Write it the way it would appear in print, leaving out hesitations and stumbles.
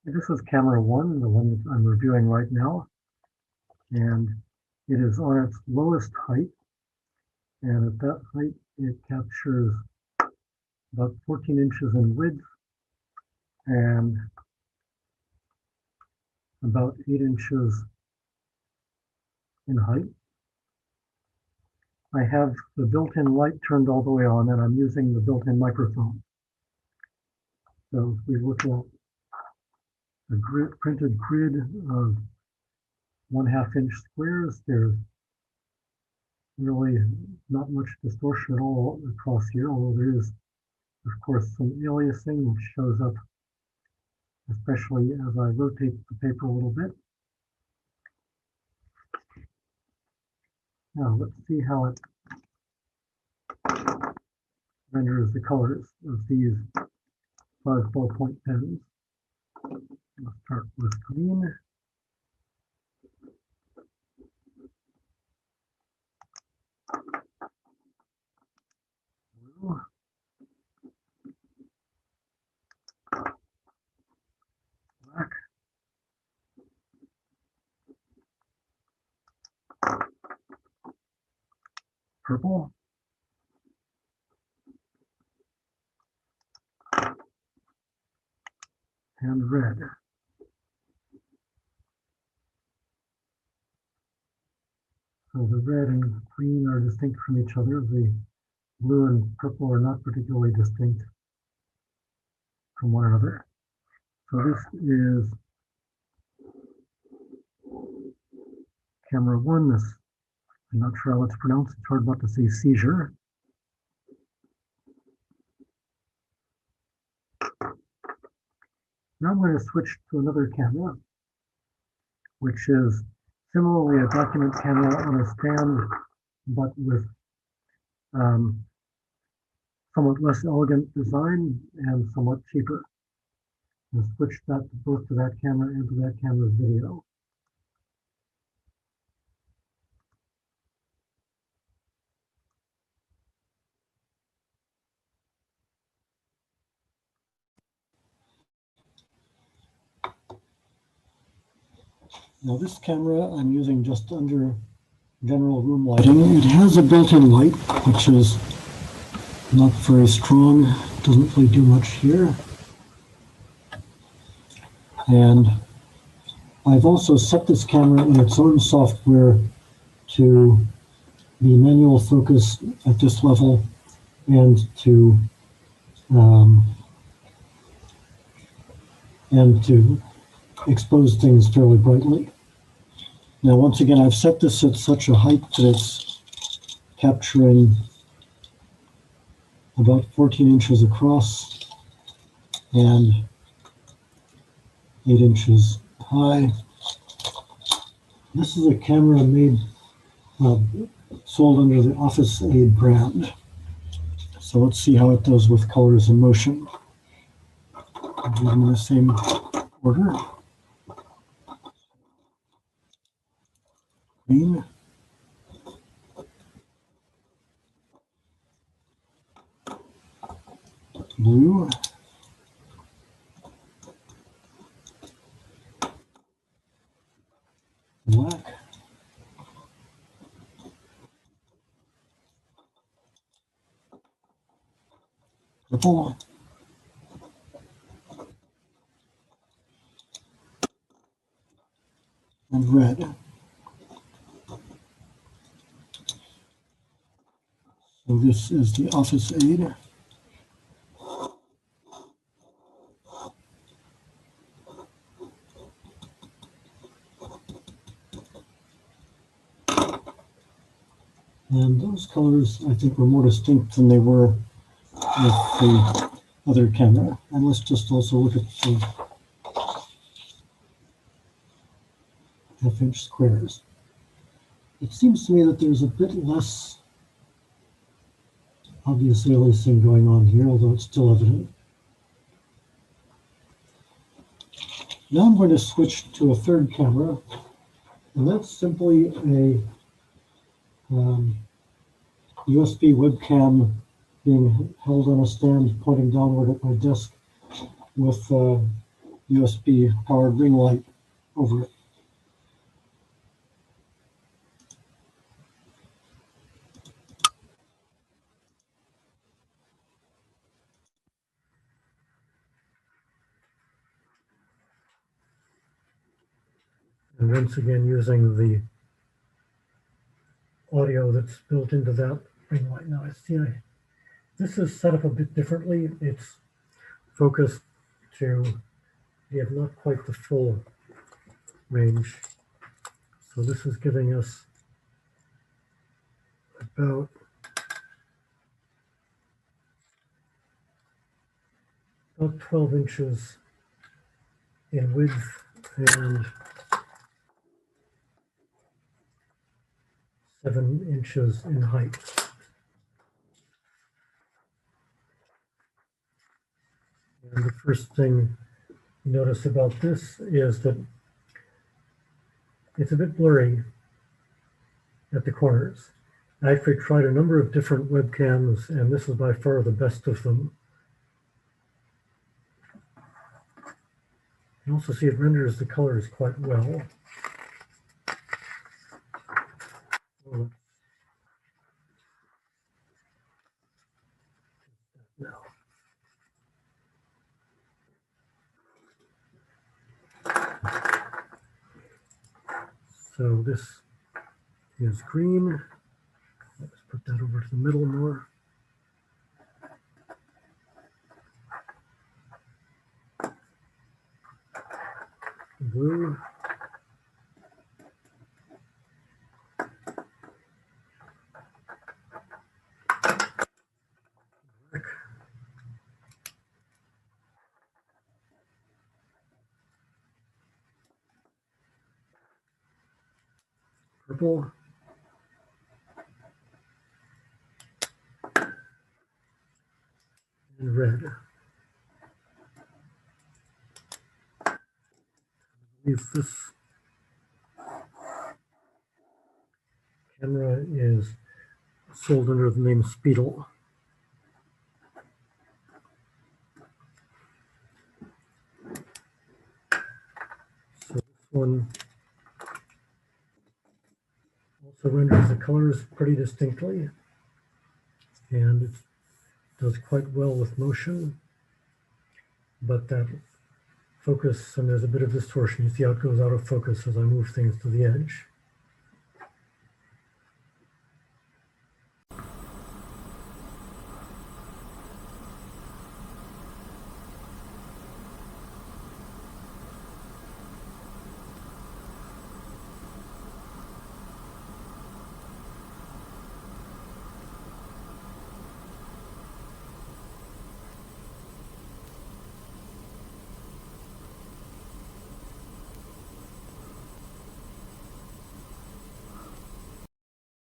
This is camera one, the one that I'm reviewing right now, and it is on its lowest height, and at that height it captures about 14 inches in width and about 8 inches in height. I have the built-in light turned all the way on, and I'm using the built-in microphone. So if we look at a printed grid of 1/2 inch squares, there's really not much distortion at all across here, although there is, of course, some aliasing which shows up, especially as I rotate the paper a little bit. Now let's see how it renders the colors of these 5 ballpoint pens. Let's start with green. Blue. Black. Purple. And red. So the red and green are distinct from each other. The blue and purple are not particularly distinct from one another. So this is camera one. This, I'm not sure how it's pronounced. It's hard not to say CZUR. Now I'm going to switch to another camera, which is similarly a document camera on a stand, but with somewhat less elegant design and somewhat cheaper. I'll switch that both to that camera and to that camera's video. Now this camera I'm using just under general room lighting. It has a built-in light, which is not very strong, doesn't really do much here. And I've also set this camera in its own software to be manual focus at this level and to expose things fairly brightly. Now, once again, I've set this at such a height that it's capturing about 14 inches across and 8 inches high. This is a camera made, sold under the Office Aid brand. So let's see how it does with colors and motion. I'll do them in the same order. Green. Blue. Black. Purple. And red. So this is the Office Aid. And those colors, I think, were more distinct than they were with the other camera. And let's just also look at the half-inch squares. It seems to me that there's a bit less obvious aliasing going on here, although it's still evident. Now I'm going to switch to a third camera, and that's simply a USB webcam being held on a stand pointing downward at my desk with USB powered ring light over it. And once again, using the audio that's built into that ring light. Now, this is set up a bit differently. It's focused to give not quite the full range. So this is giving us about about 12 inches in width and 7 inches in height. And the first thing you notice about this is that it's a bit blurry at the corners. I actually tried a number of different webcams, and this is by far the best of them. You can also see it renders the colors quite well. Now, so this is green. Let's put that over to the middle more. Blue. Black. Purple. And red. I believe this camera is sold under the name Speedle. So this one also renders the colors pretty distinctly, and it does quite well with motion, but that focus, and there's a bit of distortion. You see how it goes out of focus as I move things to the edge.